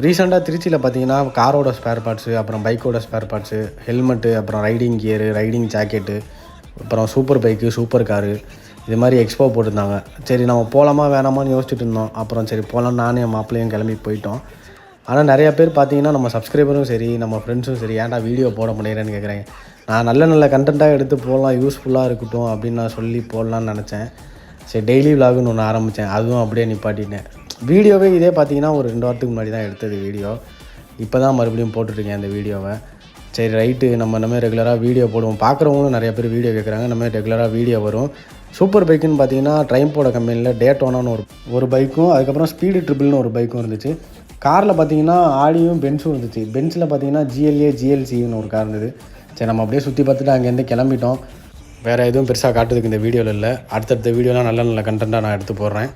ரீசெண்டாக திருச்சியில் பார்த்தீங்கன்னா காரோட ஸ்பேர் பார்ட்ஸு, அப்புறம் பைக்கோட ஸ்பேர் பார்ட்ஸு, ஹெல்மெட்டு, அப்புறம் ரைடிங் கியரு, ரைடிங் ஜாக்கெட்டு, அப்புறம் சூப்பர் பைக்கு, சூப்பர் காரு, இது மாதிரி எக்ஸ்போ போட்டிருந்தாங்க. சரி நம்ம போகலாமா வேணாமான்னு யோசிச்சுட்டு இருந்தோம். அப்புறம் சரி போகலாம், நானும் என் மாப்பிள்ளையும் கிளம்பி போயிட்டோம். ஆனால் நிறையா பேர் பார்த்தீங்கன்னா நம்ம சப்ஸ்கிரைபரும் சரி, நம்ம ஃப்ரெண்ட்ஸும் சரி, ஏன்டா வீடியோ போட முடியலன்னு கேட்குறாங்க. நான் நல்ல நல்ல கண்டென்ட்டாக எடுத்து போடலாம், யூஸ்ஃபுல்லாக இருக்கட்டும் அப்படின்னு நான் சொல்லி போடலான்னு நினச்சேன். சரி டெய்லி விலாகுன்னு ஒன்று ஆரம்பித்தேன், அதுவும் அப்படியே நிப்பாட்டிட்டேன். வீடியோவே இதே பார்த்தீங்கன்னா ஒரு 2 வாரத்துக்கு முன்னாடி தான் எடுத்தது வீடியோ. இப்போ தான் மறுபடியும் போட்டுட்ருக்கேன் அந்த வீடியோவை. சரி ரைட்டு, நம்ம இனிமேல் ரெகுலராக வீடியோ போடுவோம். பார்க்குறவங்களும் நிறைய பேர் வீடியோ கேட்குறாங்க, இனிமேல் ரெகுலராக வீடியோ வரும். சூப்பர் பைக்குன்னு பார்த்தீங்கன்னா ட்ரைம்போட கம்பெனியில் டேட்டோனான்னு ஒரு பைக்கும், அதுக்கப்புறம் ஸ்பீடு ட்ரிபிள்னு ஒரு பைக்கும் இருந்துச்சு. காரில் பார்த்தீங்கன்னா ஆடியும் பென்ஸும் இருந்துச்சு. பென்ஸில் பார்த்தீங்கன்னா GLA GLCன்னு ஒரு கார் இருந்தது. சரி நம்ம அப்படியே சுற்றி பார்த்துட்டு அங்கேருந்து கிளம்பிட்டோம். வேறு எதுவும் பெருசாக காட்டுறதுக்கு இந்த வீடியோவில் இல்லை. அடுத்தடுத்த வீடியோலாம் நல்ல நல்ல கண்டென்ட்டாக நான் எடுத்து போடுறேன்.